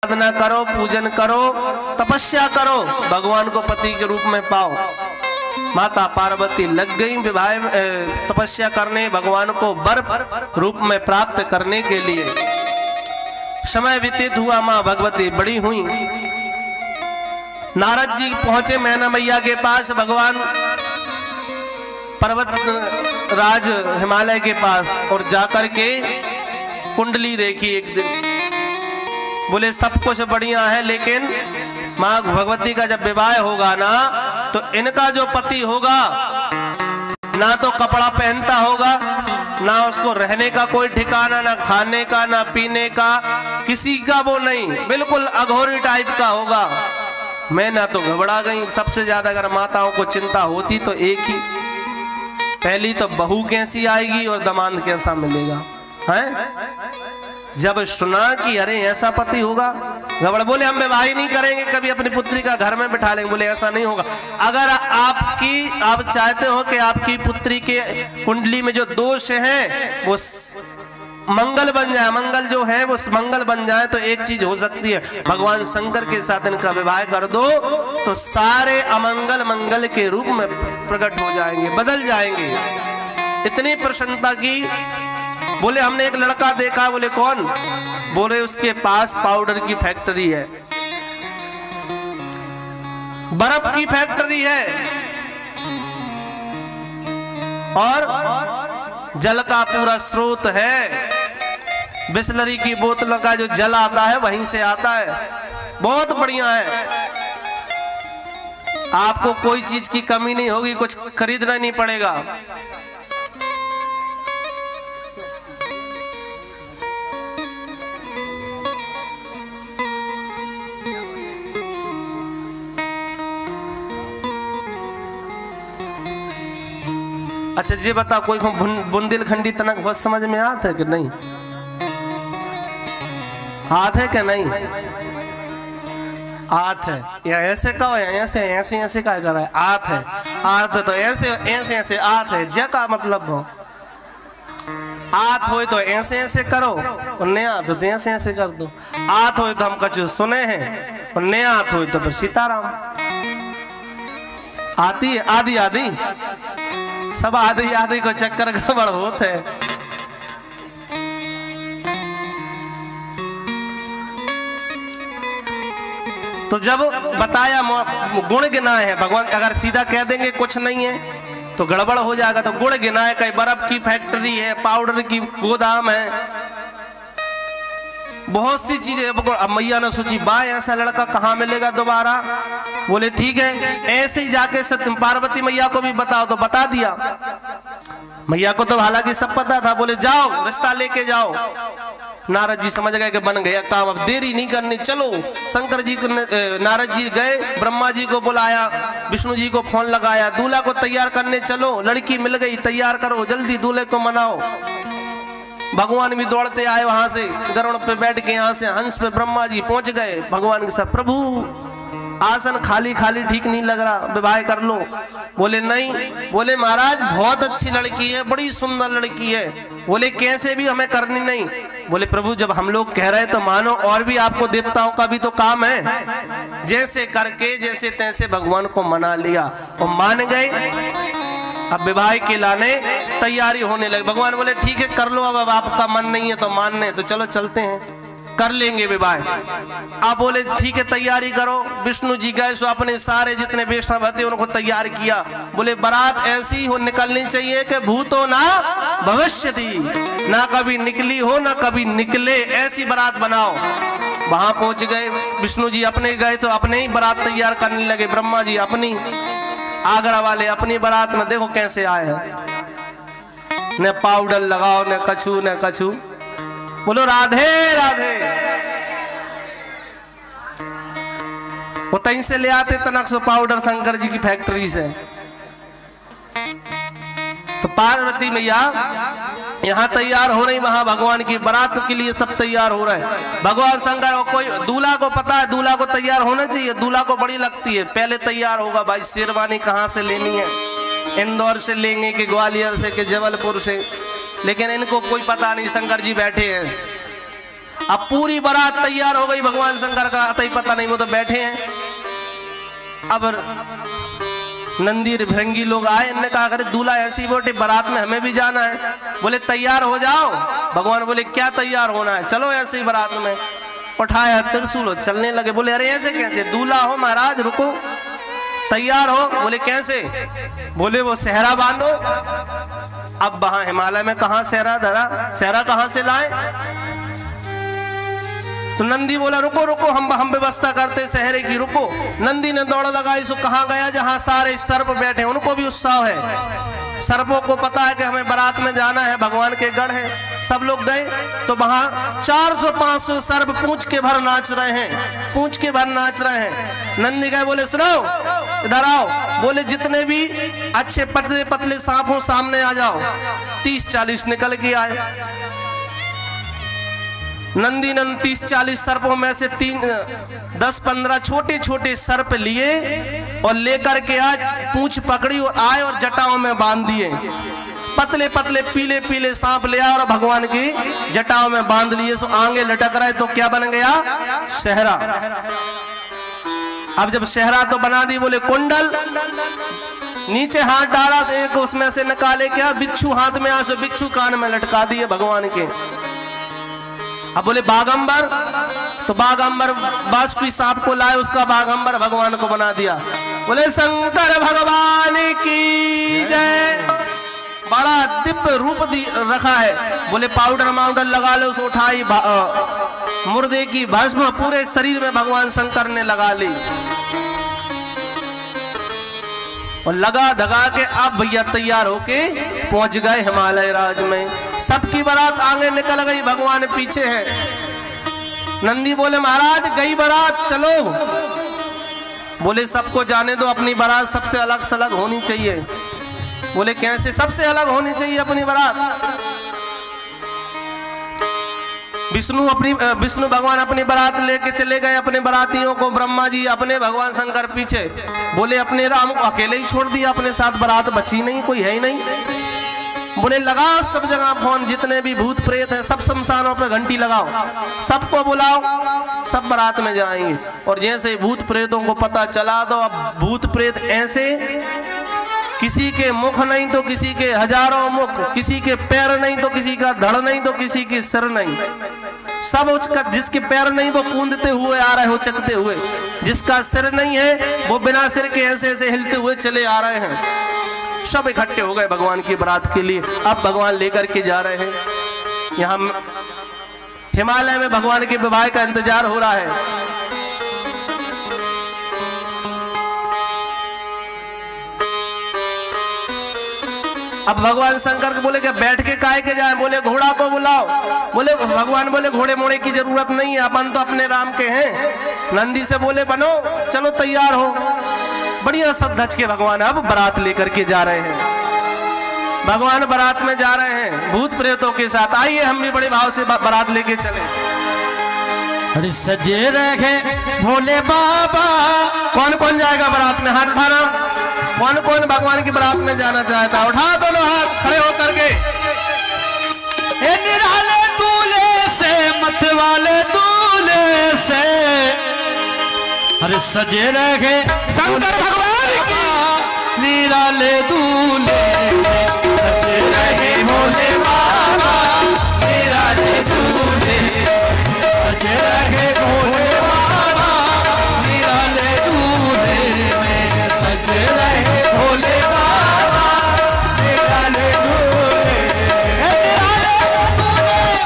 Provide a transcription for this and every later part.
साधना करो, पूजन करो, तपस्या करो, भगवान को पति के रूप में पाओ। माता पार्वती लग गई विवाह तपस्या करने, भगवान को वर रूप में प्राप्त करने के लिए। समय व्यतीत हुआ, मां भगवती बड़ी हुई। नारद जी पहुंचे मैना मैया के पास, भगवान पर्वत राज हिमालय के पास, और जाकर के कुंडली देखी एक दिन। बोले सब कुछ बढ़िया है, लेकिन मां भगवती का जब विवाह होगा ना, तो इनका जो पति होगा ना तो कपड़ा पहनता होगा, ना उसको रहने का कोई ठिकाना, ना खाने का, ना पीने का, किसी का वो नहीं, बिल्कुल अघोरी टाइप का होगा। मैं ना तो घबरा गई। सबसे ज्यादा अगर माताओं को चिंता होती तो एक ही, पहली तो बहू कैसी आएगी और दामाद कैसा मिलेगा है। जब सुना कि अरे ऐसा पति होगा, घबरा। बोले हम विवाह नहीं करेंगे, कभी अपनी पुत्री का घर में बिठा लेंगे। बोले ऐसा नहीं होगा। अगर आप चाहते हो कि आपकी पुत्री के कुंडली में जो दोष है वो मंगल बन जाए, मंगल जो है वो मंगल बन जाए, तो एक चीज हो सकती है, भगवान शंकर के साथ इनका विवाह कर दो तो सारे अमंगल मंगल के रूप में प्रकट हो जाएंगे, बदल जाएंगे। इतनी प्रसन्नता की। बोले हमने एक लड़का देखा। बोले कौन? बोले उसके पास पाउडर की फैक्ट्री है, बर्फ की फैक्ट्री है, और जल का पूरा स्रोत है। बिस्लरी की बोतलों का जो जल आता है वहीं से आता है, बहुत बढ़िया है। आपको कोई चीज की कमी नहीं होगी, कुछ खरीदना नहीं पड़ेगा। अच्छा ये बता, कोई बुंदेलखंडी तनक बहुत समझ में आता है कि नहीं? आत है कि नहीं? आत है या ऐसे कहो, ऐसे ऐसे ऐसे क्या कर रहा है? आत है, आत है तो ऐसे ऐसे ऐसे आत है। ज का मतलब हो आत हो तो ऐसे ऐसे करो, और नए आत हो तो ऐसे ऐसे कर दो। आत हो तो हम कछु सुने हैं, और नया आत हो तो सीताराम। आती है आदि आदि, सब आदि आदि को चक्कर गड़बड़ होते है। तो जब बताया गुण गिनाए है भगवान, अगर सीधा कह देंगे कुछ नहीं है तो गड़बड़ हो जाएगा। तो गुण गिनाए, कहीं बर्फ की फैक्ट्री है, पाउडर की गोदाम है, बहुत सी चीजें। अब मैया ने सोची बा ऐसा लड़का कहाँ मिलेगा दोबारा। बोले ठीक है, ऐसे ही जाके सत्य पार्वती मैया को भी बताओ, तो बता दिया। मैया को तो हालांकि सब पता था। बोले जाओ रिश्ता लेके जाओ। नारद जी समझ गए कि बन गया काम, अब देरी नहीं करनी, चलो। शंकर जी को नारद जी गए, ब्रह्मा जी को बुलाया, विष्णु जी को फोन लगाया, दूल्हा को तैयार करने चलो, लड़की मिल गई, तैयार करो, जल्दी दूल्हे को मनाओ। भगवान भी दौड़ते आए वहां से, गरुड़ पे बैठ के, यहाँ से हंस पे ब्रह्मा जी पहुंच गए भगवान के साथ। प्रभु आसन खाली खाली ठीक नहीं लग रहा, विवाह कर लो। बोले नहीं। बोले महाराज बहुत अच्छी लड़की है, बड़ी सुंदर लड़की है। बोले कैसे भी हमें करनी नहीं। बोले प्रभु जब हम लोग कह रहे तो मानो, और भी आपको देवताओं का भी तो काम है। जैसे करके जैसे तैसे भगवान को मना लिया और मान गए। अब विवाह के लाने तैयारी होने लगी। भगवान बोले ठीक है कर लो, अब आपका मन नहीं है तो मानने, तो चलो चलते हैं, कर लेंगे विवाह। आप बोले ठीक है तैयारी करो। विष्णु जी गए सो अपने सारे जितने वैष्णव थे उनको तैयार किया। बोले बारात ऐसी हो निकलनी चाहिए कि भूतो ना भविष्यति, ना कभी निकली हो ना कभी निकले, ऐसी बारात बनाओ। वहां पहुंच गए, विष्णु जी अपने गए तो अपने ही बारात तैयार करने लगे, ब्रह्मा जी अपनी, आगरा वाले अपनी बारात में देखो कैसे आए हैं, न पाउडर लगाओ न कछु न कछु। बोलो राधे राधे। वो तहीं से ले आते तनक सो पाउडर शंकर जी की फैक्ट्री से। तो पार्वती मैया यहाँ तैयार हो रही, वहां भगवान की बारात के लिए सब तैयार हो रहे हैं। भगवान शंकर और कोई दूल्हा को पता है, दूल्हा को तैयार होना चाहिए, दूल्हा को बड़ी लगती है, पहले तैयार होगा भाई शेरवानी कहाँ से लेनी है, इंदौर से लेंगे कि ग्वालियर से कि जबलपुर से, लेकिन इनको कोई पता नहीं। शंकर जी बैठे हैं अब पूरी बारात तैयार हो गई, भगवान शंकर का अतई पता नहीं, वो तो बैठे हैं। अब नंदी भृंगी लोग आए, इन्होंने कहा अरे दूल्हा ऐसी बोटे बारात में हमें भी जाना है। बोले तैयार हो जाओ। भगवान बोले क्या तैयार होना है, चलो ऐसे ही बारात में। उठाया त्रिशूल, चलने लगे। बोले अरे ऐसे कैसे, दूल्हा हो महाराज, रुको, तैयार हो। बोले कैसे? बोले वो सेहरा बांधो। अब वहां हिमालय में कहां सेहरा धरा, सेहरा कहां से लाए? तो नंदी बोला रुको रुको, हम व्यवस्था करते सेहरे की, रुको। नंदी ने दौड़ लगाई, सो कहां गया जहां सारे सर्प बैठे, उनको भी उत्साह है, सर्पों को पता है कि हमें बारात में जाना है, भगवान के गढ़ है। सब लोग गए तो वहां 400-500 सर्प पूंछ के भर नाच रहे हैं, पूंछ के भर नाच रहे हैं। नंदी गए, बोले सुनो इधर आओ। बोले जितने भी अच्छे पतले पतले सांप हो सामने आ जाओ। 30-40 निकल के आए। नंदी ने 30-40 सर्पों में से 10-15 छोटे छोटे सर्प लिए और लेकर के आज पूंछ पकड़ी और आए और जटाओं में बांध दिए। पतले पतले पीले पीले सांप ले आए और भगवान की जटाओं में बांध लिए। सो आगे लटक रहे तो क्या बन गया? सेहरा। अब जब सेहरा तो बना दी, बोले कुंडल। नीचे हाथ डाला तो एक उसमें से निकाले क्या, बिच्छू हाथ में, आज बिच्छू कान में लटका दिए भगवान के। अब बोले बागंबर, तो बागंबर बासुकी सांप को लाए, उसका बागंबर भगवान को बना दिया। बोले शंकर भगवान की जय। बड़ा दिव्य रूप रखा है। बोले पाउडर माउडर लगा लो, उसे उठाई, मुर्दे की भस्म पूरे शरीर में भगवान शंकर ने लगा ली और लगा धगा के अब भैया तैयार होके पहुंच गए हिमालय राज में। सबकी बारात आगे निकल गई, भगवान पीछे है। नंदी बोले महाराज गई बारात, चलो। बोले सबको जाने दो, अपनी बारात सबसे अलग सलग होनी चाहिए। बोले कैसे? सबसे अलग होनी चाहिए अपनी बारात। विष्णु भगवान अपनी बारात लेके चले गए, अपने बारातियों को, ब्रह्मा जी अपने, भगवान शंकर पीछे। बोले अपने राम को अकेले ही छोड़ दिया, अपने साथ बारात बची नहीं, कोई है ही नहीं। बोले लगाओ सब जगह फोन, जितने भी भूत प्रेत हैं सब शमशानों पे घंटी लगाओ, सबको बुलाओ, सब बारात में जाएंगे। और जैसे भूत प्रेतों को पता चला, तो अब भूत प्रेत ऐसे, किसी के मुख नहीं तो किसी के हजारों मुख, किसी के पैर नहीं तो किसी का धड़ नहीं तो किसी के सिर नहीं, सब उचक, जिसके पैर नहीं वो कूदते हुए आ रहे हो, उचकते हुए, जिसका सिर नहीं है वो बिना सिर के ऐसे ऐसे हिलते हुए चले आ रहे हैं। सब इकट्ठे हो गए भगवान की बारात के लिए। अब भगवान लेकर के जा रहे हैं। यहाँ हिमालय में भगवान के विवाह का इंतजार हो रहा है। अब भगवान शंकर के बोले कि बैठ के काहे के जाए? बोले घोड़ा को बुलाओ। बोले भगवान बोले घोड़े मोड़े की जरूरत नहीं है, अपन तो अपने राम के हैं। नंदी से बोले बनो, चलो तैयार हो। बढ़िया सब धज के भगवान अब बारात लेकर के जा रहे हैं। भगवान बारात में जा रहे हैं भूत प्रेतों के साथ। आइए हम भी बड़े भाव से बारात लेके चले। अरे सजे रहे भोले बाबा। कौन कौन जाएगा बारात में? हाथ उठाना। कौन कौन भगवान की बारात में जाना चाहता? उठा दोनों हाथ खड़े होकर के। निराले दूल्हे से, मत वाले दूल्हे से, अरे सजे रहे शंकर भगवान की। निराले दूल्हे से, सजे रहे भोले बाबा। निराले दूल्हे से, सजे रहे भोले बाबा। निराले दूल्हे में सजे रहे भोले बाबा। निराले दूल्हे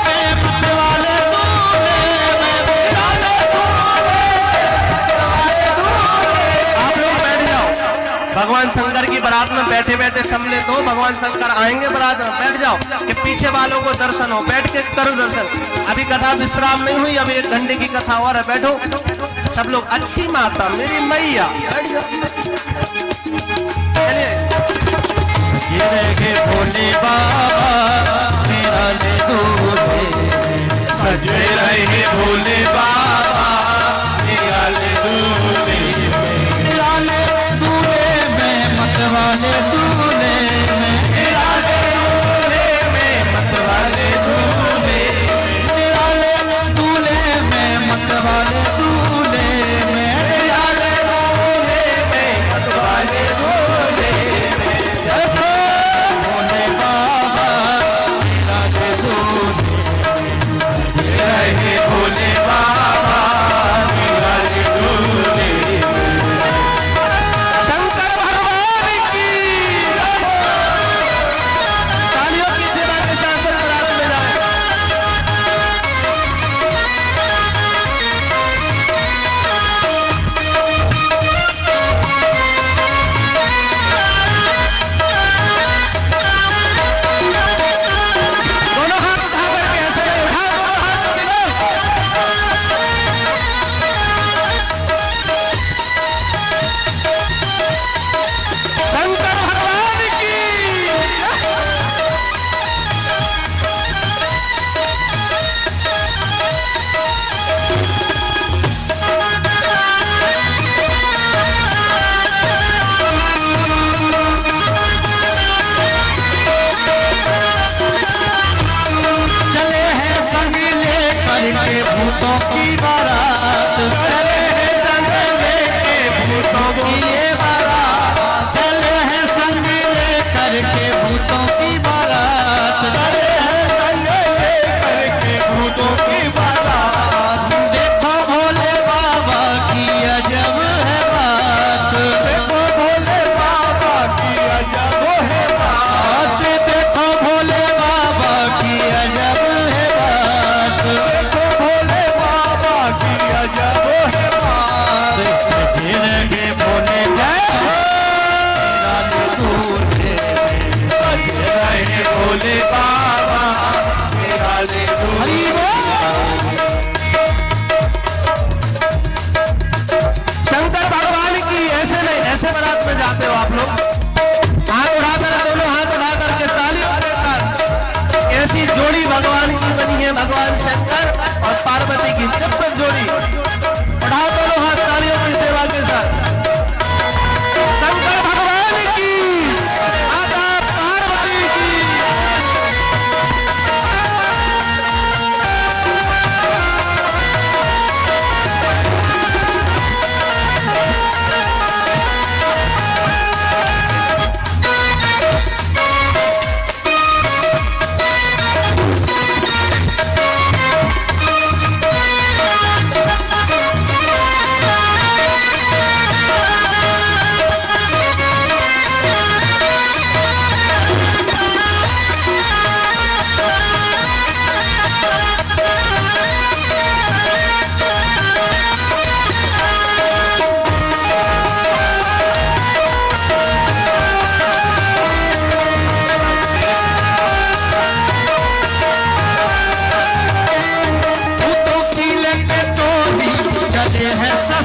में, मत वाले दूल्हे में, निराले आप लोग बैठ जाओ। भगवान शंकर की बारात में बैठे बैठे सम्मिलित हो। भगवान शंकर आएंगे बारात में, बैठ जाओ कि पीछे वालों को दर्शन हो। बैठ के करो दर्शन। अभी कथा विश्राम नहीं हुई, अभी 1 घंटे की कथा और है। बैठो सब लोग। अच्छी माता मेरी मैया, बैठ जाओ। चलिए। सजे रहे भोले बाबा। निराले दूल्हे में, सजे रहे भोले बाबा। निराले दूल्हे में, निराले दूल्हे में, मत वाले दूल्हे में। निराले दूल्हे में, मत वाले दूल्हे। निराले दूल्हे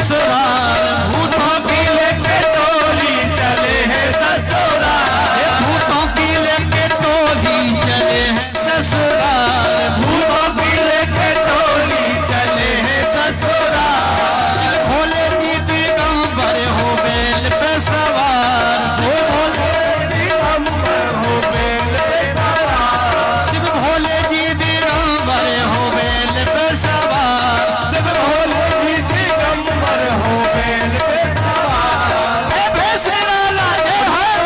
ससुराल, भूतों की लेके टोली चले हैं ससुराल, भूतों की लेके टोली चले हैं ससुराल, भूतों की लेके टोली चले हैं ससुराल। भोले जी दिगंबर हो बैल पे सवार, शिव भोले दिगंबर हो बैल पे सवार, शिव भोले जी दिगंबर हो बैल पे सवार, शिव भोले जी दिगंबर हो बैल पे सवार। ए भैंसेरा लाजे हाथ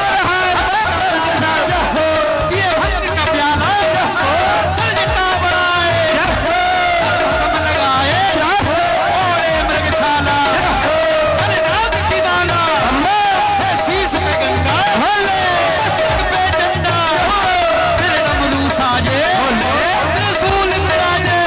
राजा हो, ये भक्त का प्याला सजता बढ़ाए, सब लगाए ओरे मृगशाला, नाग की डाला शीश पे गंगा, मस्तक पे डंडा, फिर डमरू साजे, त्रिशूल विराजे,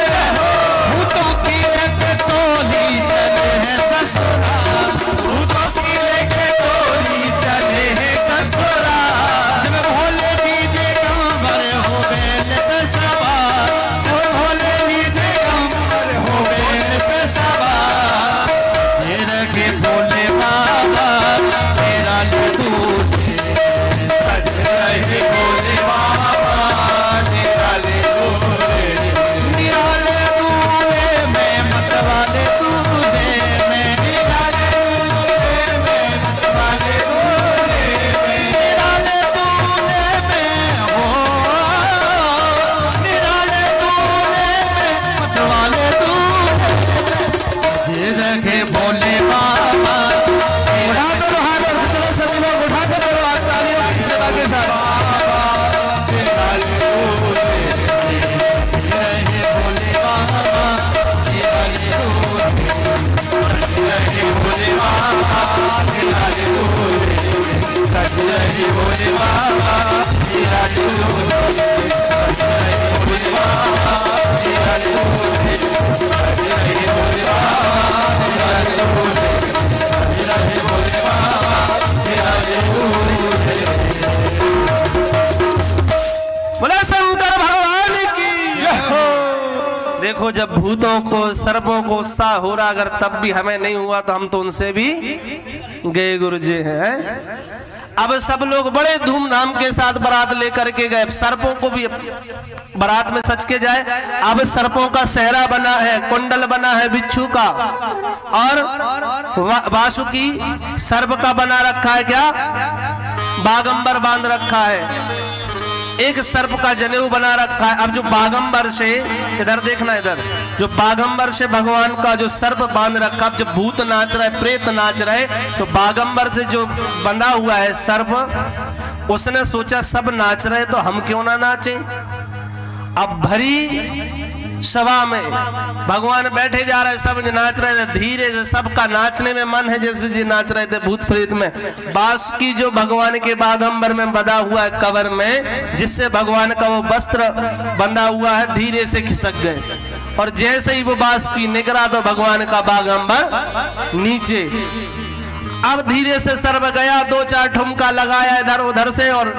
भूतों की लेके टोली चले हैं ससुराल, भूतों की लेके टोली चले हैं ससुराल, शिव भोले जी दिगंबर हो बैल पे सवार, शिव भोले जी दिगंबर हो बैल पे सवार, ये रखे भोले बाबा तेरा दूध, सज रहे भोले बाबा निराले दूल्हे, निराले दूल्हे में मतवाले दूल्हे में, निराले वाले दूल्हे में, निराले दूल्हे में हो, निराले दूल्हे में मतवाले दूल्हे, ये रखे भोले बाबा तेरा चलो सभी लोग उठा कर चलो आज तालियों की सेवा के साथ। निराले दूल्हे, रहे भोले बाबा निराले दूल्हे, रहे भोले बाबा निराले दूल्हे, सज रहे भोले बाबा निराले दूल्हे, सज रहे भोले बाबा निराले दूल्हे, सज रहे भोले बाबा निराले दूल्हे, सज रहे भोले बाबा निराले दूल्हे। बोला शंकर भगवान की जय हो। देखो जब भूतों को सर्पों को उत्साह हो रहा, अगर तब भी हमें नहीं हुआ तो हम तो उनसे भी गए गुरुजी हैं। अब सब लोग बड़े धूमधाम के साथ बारात लेकर के गए, सर्पों को भी बारात में सच के जाए। अब सर्पों का सेहरा बना है, कुंडल बना है बिच्छू का, और वासुकी सर्प का बना रखा है, क्या बागंबर बांध रखा है, एक सर्प का जनेऊ बना रखा है। अब जो बागंबर से, इधर देखना, इधर जो बागंबर से भगवान का जो सर्प बांध रखा, अब जब भूत नाच रहे, प्रेत नाच रहे, तो बागंबर से जो बंधा हुआ है सर्प, उसने सोचा सब नाच रहे तो हम क्यों ना नाचें। अब भरी सभा में भगवान बैठे जा रहे, सब नाच रहे थे, धीरे से सबका नाचने में मन है, जैसे जी नाच रहे थे भूत प्रेत में। बांसुरी जो भगवान के बागंबर में बंधा हुआ है कवर में, जिससे भगवान का वो वस्त्र बंधा हुआ है, धीरे से खिसक गए, और जैसे ही वो बांसुरी निकला तो भगवान का बागंबर नीचे। अब धीरे से सर्व गया, दो चार ठुमका लगाया इधर उधर से, और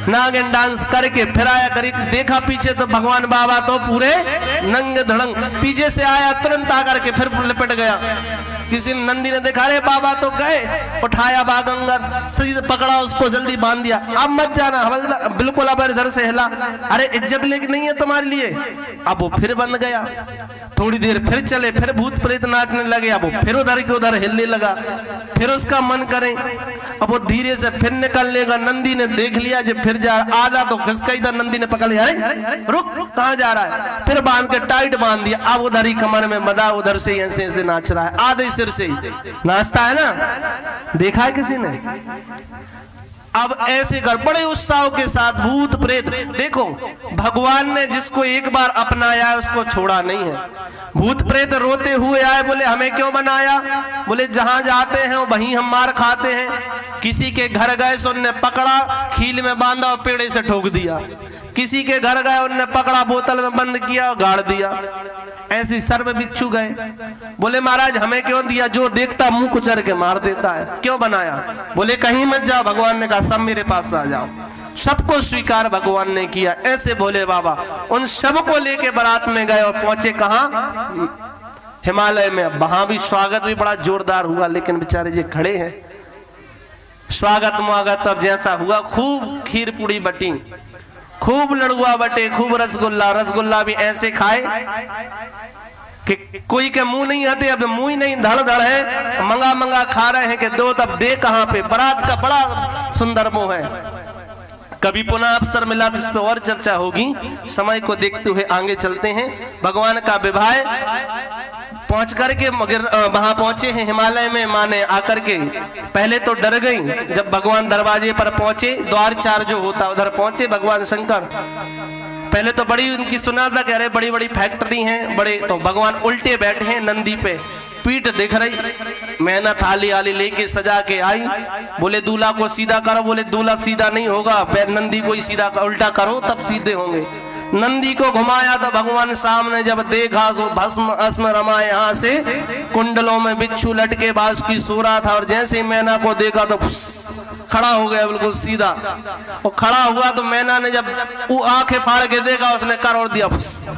नागिन डांस करके फिर आया, करीब देखा पीछे तो भगवान बाबा तो पूरे नंग धड़ंग, पीछे से आया तुरंत आकर के फिर लिपट गया। किसी नंदी ने देखा, अरे बाबा तो गए, उठाया बागंबर, सीधे पकड़ा उसको, जल्दी बांध दिया। अब मत जाना, हवलदार बिल्कुल, अब इधर से हिला, अरे इज्जत लेके नहीं है तुम्हारे लिए। अब वो फिर बंद गया, थोड़ी देर फिर चले, फिर भूत प्रेत नाचने लगे, अब वो फिर उधर के उधर हिलने लगा, फिर उसका मन करे, अब वो धीरे से फिर निकल लेगा। नंदी ने देख लिया जब फिर जा रहा, आधा तो खिसका, इधर नंदी ने पकड़ लिया, अरे रुक रुक कहाँ जा रहा है, फिर बांध के टाइट बांध दिया। अब उधर ही कमर में बंधा, उधर से ऐसे ऐसे नाच रहा है, आधे सिर से ही नाचता है ना, देखा है किसी ने। अब ऐसे कर बड़े उत्साह के साथ भूत प्रेत, देखो भगवान ने जिसको एक बार अपनाया है उसको छोड़ा नहीं है। भूत प्रेत रोते हुए आए, बोले हमें क्यों बनाया, बोले जहां जाते हैं वहीं हम मार खाते हैं। किसी के घर गए तो उनने पकड़ा, खील में बांधा और पेड़े से ठोक दिया। किसी के घर गए, उनने पकड़ा, बोतल में बंद किया और गाड़ दिया। ऐसी सर्व बिच्छू गए, बोले महाराज हमें क्यों दिया, जो देखता मुंह कुचर के मार देता है, क्यों बनाया। बोले कहीं मत जाओ, भगवान ने कहा सब मेरे पास आ जाओ। सबको स्वीकार भगवान ने किया। ऐसे भोले बाबा उन सब को लेके बारात में गए और पहुंचे कहां, हिमालय में। अब वहां भी स्वागत भी बड़ा जोरदार हुआ, लेकिन बेचारे जो खड़े हैं, स्वागत मुआगत अब जैसा हुआ, खूब खीर पूड़ी बटी, खूब लड़ुआ बटे, खूब रसगुल्ला। रसगुल्ला भी ऐसे खाए कि कोई के मुंह नहीं आते, अब मुंह ही नहीं, धड़ धड़ है, मंगा मंगा खा रहे हैं कि दो तब दे कहां पे। बारात का बड़ा सुंदर मुंह है। कभी पुनः अवसर मिला इस पे और चर्चा होगी। समय को देखते हुए आगे चलते हैं। भगवान का विवाह पहुंच करके मगर वहां पहुंचे हैं हिमालय में। माँ ने आकर के पहले तो डर गई, जब भगवान दरवाजे पर पहुंचे, द्वार चार जो होता उधर पहुंचे भगवान शंकर। पहले तो बड़ी उनकी सुना था, कह रहे बड़ी बड़ी फैक्ट्री हैं बड़े, तो भगवान उल्टे बैठे हैं नंदी पे, पीठ दिख रही। मैना थाली आली लेके सजा के आई, बोले दूल्हा को सीधा करो। बोले दूल्हा सीधा नहीं होगा, पैर नंदी को ही सीधा उल्टा करो तब सीधे होंगे। नंदी को घुमाया तो भगवान सामने जब देखा सो भस्म अस्म रमा, यहाँ से कुंडलों में बिच्छू लटके बास की सूरा था। और जैसे ही मैना को देखा तो खड़ा हो गया बिल्कुल सीधा। और खड़ा हुआ तो मैना ने जब वो आंखें फाड़ के देखा, उसने कर और दिया फुस।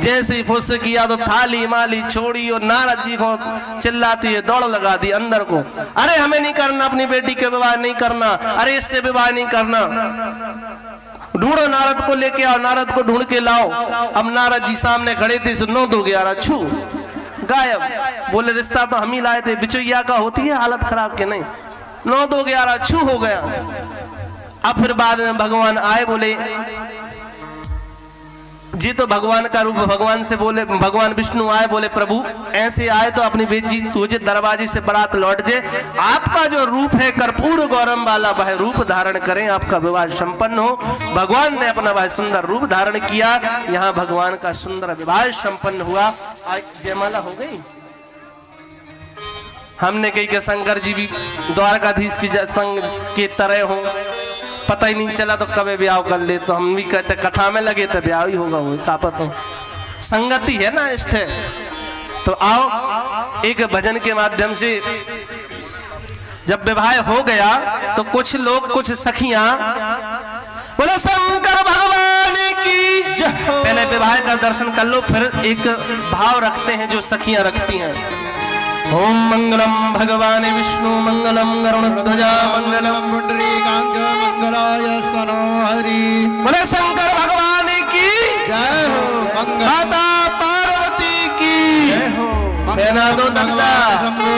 जैसे ही फुस किया तो थाली माली छोड़ी और नारद जी को चिल्लाती है दौड़ लगा दी अंदर को। अरे हमें नहीं करना, अपनी बेटी के विवाह नहीं करना, अरे इससे विवाह नहीं करना, ढूंढो नारद को लेके आओ, नारद को ढूंढ के लाओ। अब नारद जी सामने खड़े थे, 9 2 11 छू गायब। बोले रिश्ता तो हम ही लाए थे, बिचौलिया का होती है हालत खराब के नहीं। 9 2 11 छू हो गया। अब फिर बाद में भगवान आए, बोले जी तो भगवान का रूप। भगवान से बोले, भगवान विष्णु आए, बोले प्रभु ऐसे आए तो अपनी बेटी तुझे दरवाजे से बारात लौट जाए, आपका जो रूप है कर्पूर गौरम वाला वह रूप धारण करें, आपका विवाह संपन्न हो। भगवान ने अपना वह सुंदर रूप धारण किया। यहाँ भगवान का सुंदर विवाह संपन्न हुआ। आज जयमाला हो गई। हमने कही कि शंकर जी भी द्वारकाधीश की संग के तरह हो, पता ही नहीं चला तो कभी ब्याह कर ले। तो हम भी कहते कथा में लगे तो ब्याह ही होगा, वो का पता, संगति है ना इष्ट है। तो आओ एक भजन के माध्यम से जब विवाह हो गया तो कुछ लोग, कुछ सखियां बोले शंकर भगवान की। पहले विवाह का दर्शन कर लो, फिर एक भाव रखते हैं जो सखियां रखती हैं। ओम मंगलम भगवान विष्णु मंगलम गरुड़ध्वजा मंगलम पुंडरीकाक्ष मंगलाय स्तनो हरि। बोले शंकर भगवान की जय हो, माता पार्वती की जय हो।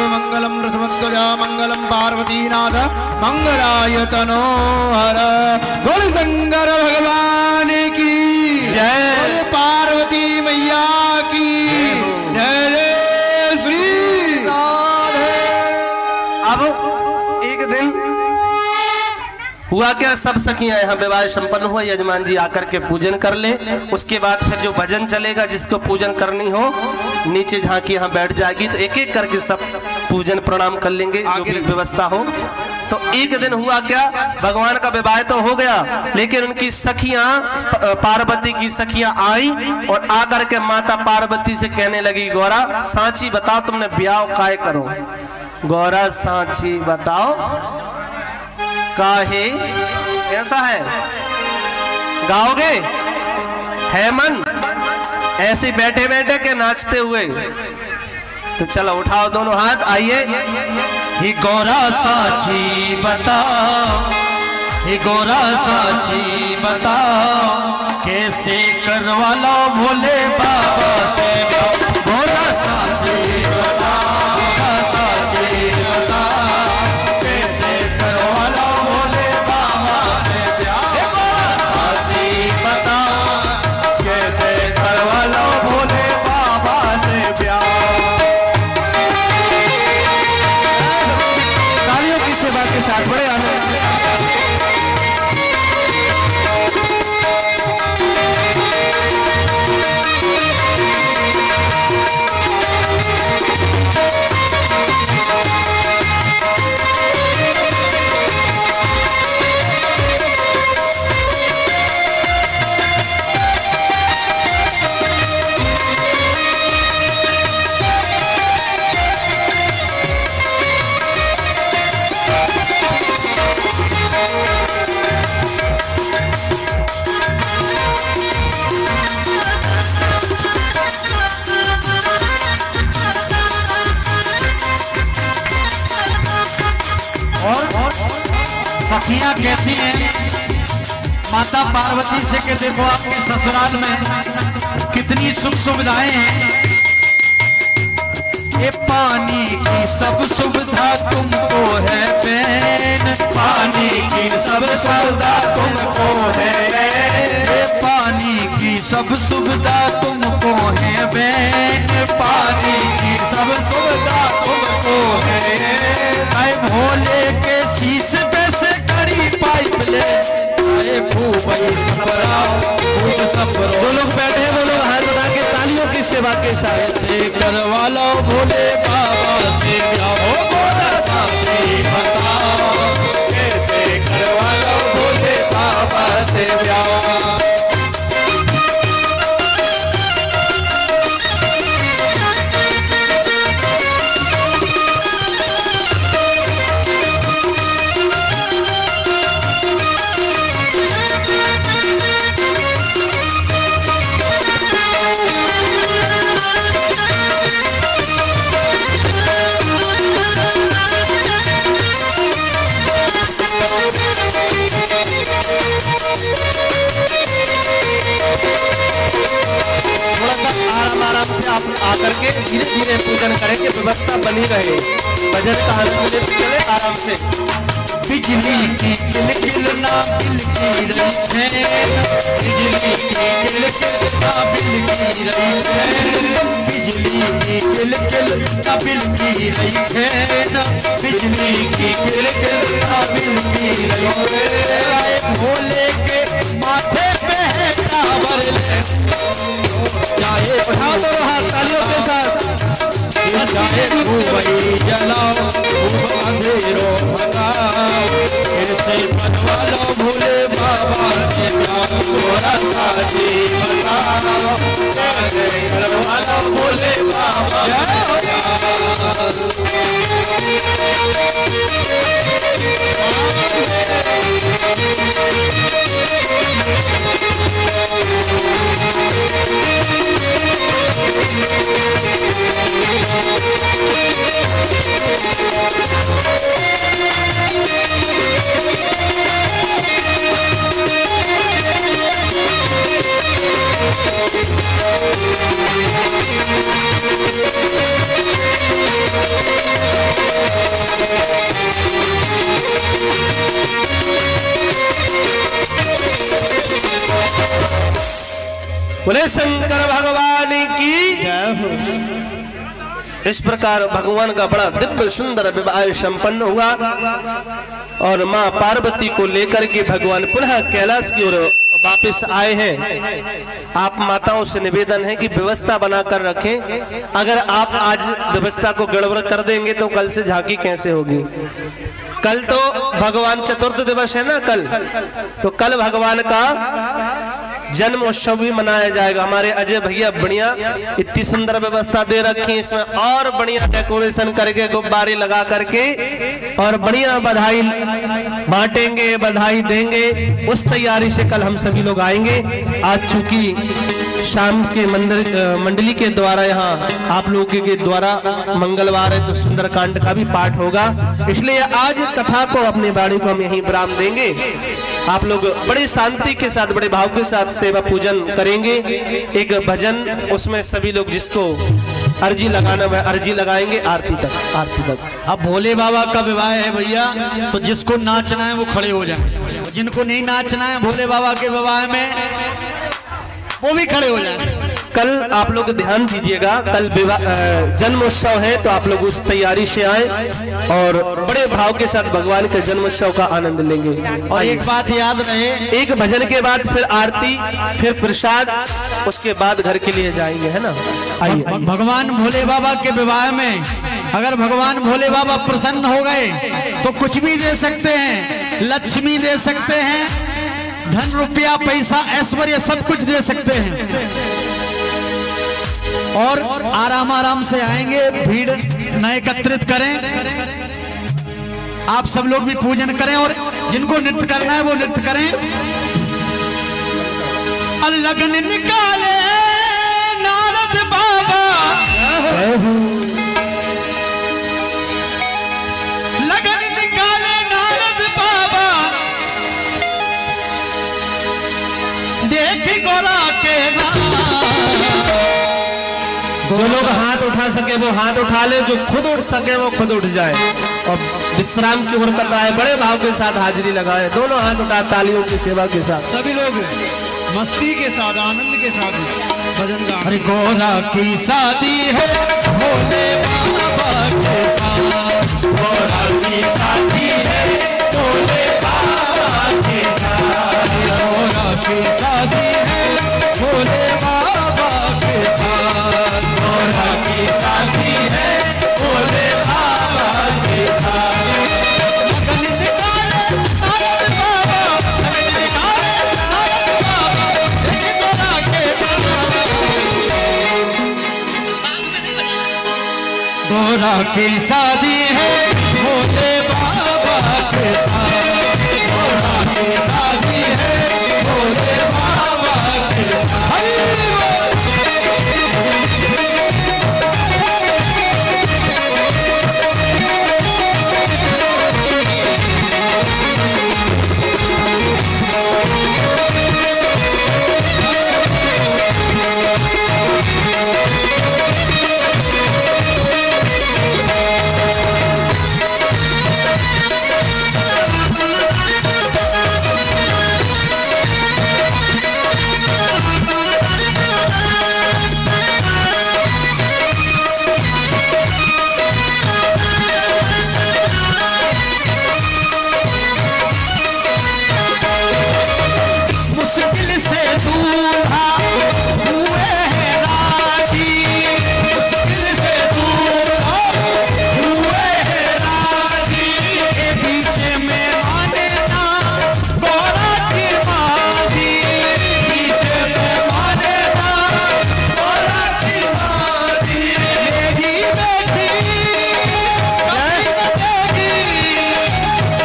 मंगलम रसवध्वजा मंगलम पार्वतीनाथ मंगलाय तनो हर। बोले शंकर भगवान की जय, बोले पार्वती मैया की जय। अब एक दिन हुआ क्या, सब सखियां यहाँ विवाह संपन्न हुआ, यजमान जी आकर के पूजन कर ले। उसके बाद फिर जो भजन चलेगा, जिसको पूजन करनी हो नीचे झांकी यहाँ बैठ जाएगी, तो एक एक करके सब पूजन प्रणाम कर लेंगे, जो भी व्यवस्था हो। तो एक दिन हुआ क्या, भगवान का विवाह तो हो गया, लेकिन उनकी सखियां, पार्वती की सखियां आई और आकर के माता पार्वती से कहने लगी, गौरा सांची बताओ तुमने ब्याह काय करो। गौरा सांची बताओ काहे, कैसा है, गाओगे है मन ऐसे बैठे बैठे के नाचते हुए? तो चलो उठाओ दोनों हाथ, आइए। ही गौरा सांची बताओ, ही गौरा सांची बताओ, कैसे करवा लो भोले बाबा से ब्याह। गौरा सांची बताओ, सखियां कहती हैं माता पार्वती से कि देखो आपके ससुराल में कितनी सुख सुविधाएं हैं। ये पानी की सब सुविधा तुमको है बहन, पानी की सब सुविधा तुमको है, ये पानी की सब सुविधा तुमको है बहन, पानी की सब सुविधा तुमको है। आए भोले के शीश पे से कड़ी पाइप ले आए खूब सबरा खूब सबरो। जो लोग बैठे हैं वो लोग हाथ उठा के तालियों की सेवा के साथ से करवा लो भोले बाबा से ब्याह, भोला साथी बताओ कैसे करवा लो भोले बाबा से ब्याह। थोड़ा सा आराम से आप आकर के धीरे धीरे पूजन करेंगे, व्यवस्था बनी रहे, भजन का आनंद लेते चले आराम से। बिजली की किलकिल ना बिलकी रही है, बिजली की किलकिल ना बिलकी रही है, बिजली की किलकिल ना बिलकी रही है, बिजली की किलकिल ना बिलकी रही है। आए भोले के माथे पे है टावर ले जाए, उठाओ दोनों हाथ तालियों के साथ, जाए खूब जलाओ खूब अंधेरों भगाओ, ऐसे बनवा लो भोले बाबा से प्यार, थोड़ा सा जी बताओ कैसे करवा लो भोले बाबा। बोले शंकर भगवान की। इस प्रकार भगवान का बड़ा दिव्य सुंदर विवाह संपन्न हुआ और मां पार्वती को लेकर के भगवान पुनः कैलाश की ओर वापस आए हैं। आप माताओं से निवेदन है कि व्यवस्था बनाकर रखें, अगर आप आज व्यवस्था को गड़बड़ कर देंगे तो कल से झांकी कैसे होगी। कल तो भगवान चतुर्थ दिवस है ना, कल तो कल भगवान का जन्म उत्सव भी मनाया जाएगा। हमारे अजय भैया बढ़िया इतनी सुंदर व्यवस्था दे रखी है, इसमें और बढ़िया डेकोरेशन करके गुब्बारे लगा करके और बढ़िया बधाई बांटेंगे, बधाई देंगे। उस तैयारी से कल हम सभी लोग आएंगे। आज चूंकि शाम के मंडली के द्वारा यहाँ आप लोगों के द्वारा मंगलवार है तो सुंदरकांड का भी पाठ होगा, इसलिए आज कथा को अपने बाड़ी को हम यहीं विराम देंगे। आप लोग बड़े शांति के साथ बड़े भाव के साथ सेवा पूजन करेंगे। एक भजन उसमें सभी लोग जिसको अर्जी लगाना वह अर्जी लगाएंगे आरती तक। अब भोले बाबा का विवाह है भैया, तो जिसको नाचना है वो खड़े हो जाए, जिनको नहीं नाचना है भोले बाबा के विवाह में वो भी खड़े हो जाए। कल आप लोग ध्यान दीजिएगा, कल जन्मोत्सव है तो आप लोग उस तैयारी से आए और बड़े भाव के साथ भगवान के जन्मोत्सव का आनंद लेंगे। और एक बात याद रहे, एक भजन के बाद फिर आरती, फिर प्रसाद, उसके बाद घर के लिए जाएंगे, है ना। आइए। भगवान भोले बाबा के विवाह में अगर भगवान भोले बाबा प्रसन्न हो गए तो कुछ भी दे सकते हैं, लक्ष्मी दे सकते हैं, धन रुपया पैसा ऐश्वर्य सब कुछ दे सकते हैं। और आराम से आएंगे, भीड़ न एकत्रित करें, आप सब लोग भी पूजन करें और जिनको नृत्य करना है वो नृत्य करें। लगन निकाले नारद बाबा, लगन निकाले नारद बाबा, जो लोग हाथ उठा सके वो हाथ उठा ले, जो खुद उठ सके वो खुद उठ जाए और विश्राम की ओर कर रहा है। बड़े भाव के साथ हाजिरी लगाए, दोनों हाथ उठा तालियों की सेवा के साथ। सभी लोग मस्ती के साथ आनंद के साथ भजन गा। हरे गोरा की शादी है भोले बाबा के साथ, गोरा की शादी है भोले बाबा के साथ, गोरा की शादी है भोले बाबा के साथ, गोरा की शादी है भोले बाबा के साथ। लगन निकाले नारद बाबा, लगन निकाले नारद बाबा, एक गोरा के गोरा की शादी है भोले बाबा के साथ, गोरा की शादी है भोले बाबा के साथ। मुश्किल से दूल्हा हुए हैं राजी, मुश्किल से दूल्हा हुए हैं राजी, के पीछे में माने ना गोरा की माजी, पीछे में माने ना गोरा की माजी।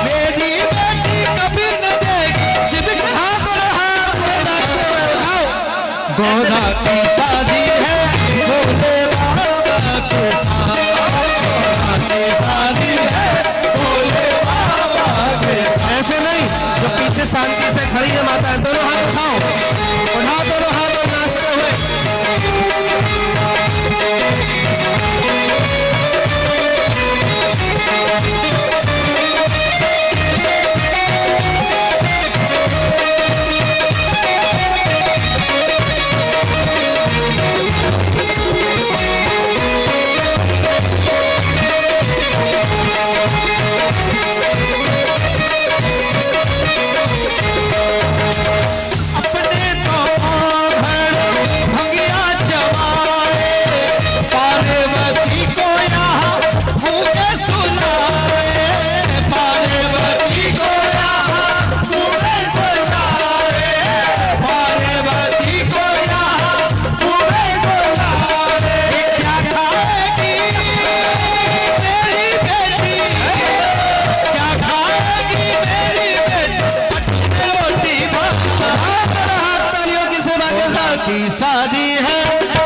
मेरी बेटी कभी न देगी, शिव के हाथ गोरा की शादी है भोले बाबा के साथ, गोरा की शादी है भोले बाबा के साथ। ऐसे नहीं, जो पीछे शांति से खड़ी है माता, दोनों हाथ उठाओ, उठाओ दोनों हाथ और नाचते हुए। अपने तो भंगिया जमाए, पार्वती को यहाँ भूखे सुलाए, पार्वती को यहाँ भूखे सुलाए, पार्वती को यहाँ भूखे सुलाए। क्या खाएगी मेरी बेटी, क्या खाएगी मेरी बेटी, रोटी तालियों की सेवा के साथ। की शादी है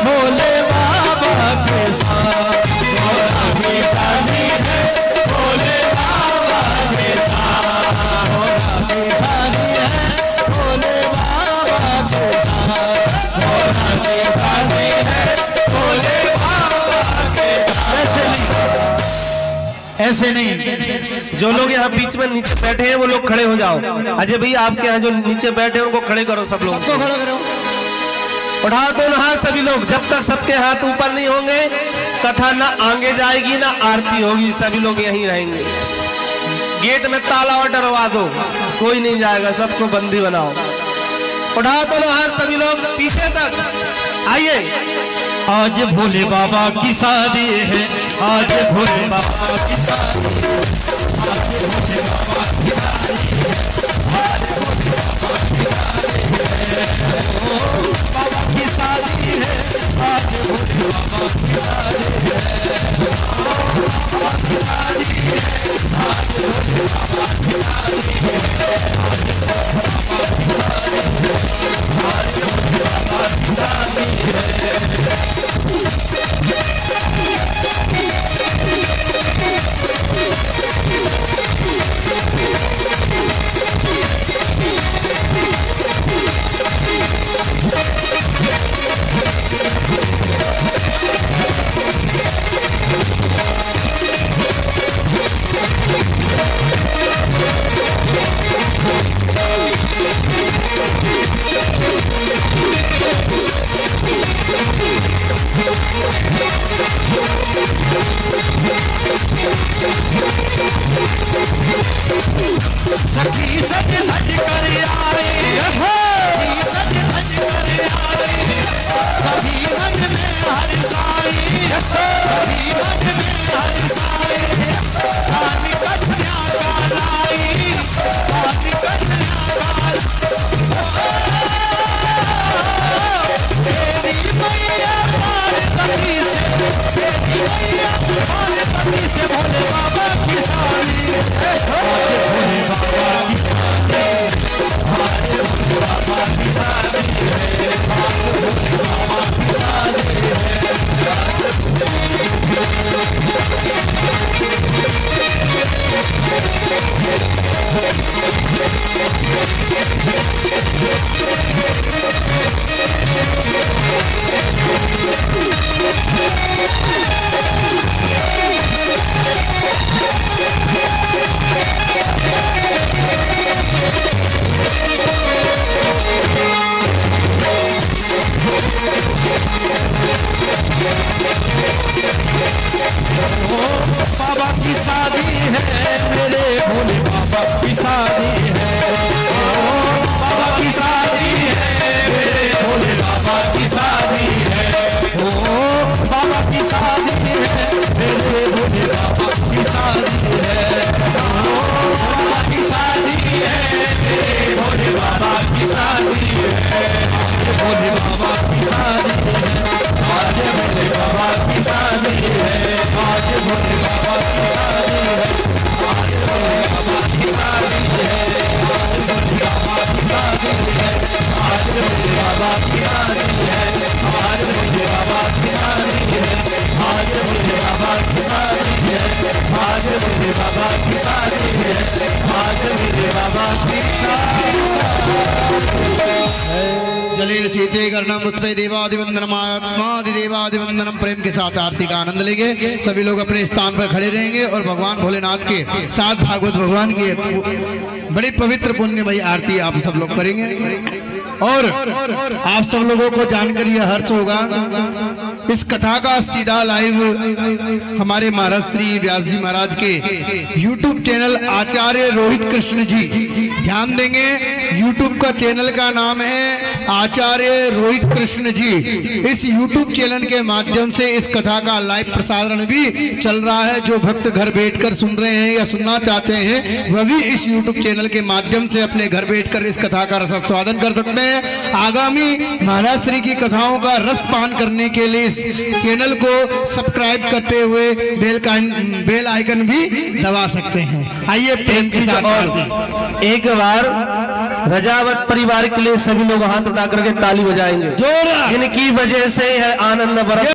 भोले बाबा के साथ, गोरा की शादी है भोले बाबा के साथ, गोरा की शादी है भोले बाबा के साथ, गोरा की शादी है भोले बाबा के साथ। ऐसे नहीं, जो लोग यहाँ बीच में नीचे बैठे हैं वो लोग खड़े हो जाओ। अजय भैया आपके यहाँ जो नीचे बैठे हैं उनको खड़े करो, सब लोग खड़ा करो। उठाओ दोनों हाथ सभी लोग। जब तक सबके हाथ ऊपर नहीं होंगे कथा ना आगे जाएगी ना आरती होगी, सभी लोग यहीं रहेंगे। गेट में ताला और डरवा दो, कोई नहीं जाएगा, सबको बंदी बनाओ। उठाओ दोनों हाथ सभी लोग पीछे तक आइए। आज भोले बाबा की शादी है, आज भोले बाबा की शादी है, आज भोले बाबा की शादी है, आज भोले बाबा की शादी है, ओ बाबा की शादी है, आज भोले बाबा की शादी है, ओ बाबा की शादी है, आज भोले बाबा की शादी है, आज भोले बाबा की शादी है, आज भोले बाबा की शादी है। सखी सज धज कर आई, सज धज कर आई, सभी रंग में हर साई, सभी रंग में हर साई, रानी कन्या का लाई, रानी कन्या का तेरी मैया पार्वती से, तेरी मैया पार्वती से भोले बाबा की साड़ी, भोले बाबा की साड़ी, भोले बाबा की साड़ी, भोले बाबा की साड़ी। बाबा की शादी है, मेरे भोले बाबा की शादी है, बाबा की शादी है, मेरे भोले बाबा की शादी है, बाबा की शादी है, मेरे भोले बाबा की शादी है, बाबा की शादी है, मेरे भोले बाबा की शादी है, भोले बाबा की शादी है, आज भोले बाबा की शादी है, आज भोले बाबा की शादी है, आज भोले बाबा की शादी है, आज भोले बाबा की शादी है, आज भोले बाबा की शादी है, आज भोले बाबा की शादी है, आज भोले बाबा की शादी है, आज भोले बाबा की शादी है, आज भोले बाबा की जलील सीते करना मुझपे देवादिवंदनम आत्मादिदेवादिवंदनम प्रेम के साथ आरती का आनंद लेंगे। सभी लोग अपने स्थान पर खड़े रहेंगे और भगवान भोलेनाथ के साथ भागवत भगवान की बड़ी पवित्र पुण्यमयी आरती आप सब लोग करेंगे। और आप सब लोगों को जानकर यह हर्ष होगा, इस कथा का सीधा लाइव हमारे महाराज श्री व्यास जी महाराज के YouTube चैनल आचार्य रोहित कृष्ण जी, ध्यान देंगे YouTube का चैनल का नाम है आचार्य रोहित कृष्ण जी। इस YouTube चैनल के माध्यम से इस कथा का लाइव प्रसारण भी चल रहा है। जो भक्त घर बैठकर सुन रहे हैं या सुनना चाहते हैं वह भी इस YouTube चैनल के माध्यम से अपने घर बैठकर इस कथा का रसास्वादन कर सकते हैं। आगामी महाराज श्री की कथाओं का रस पान करने के लिए इस चैनल को सब्सक्राइब करते हुए बेल आइकन भी दबा सकते हैं। आइए प्रेम के साथ और एक बार रजावत परिवार के लिए सभी लोग हाथ उठा करके ताली बजाएंगे, जिनकी वजह से यह आनंद बरस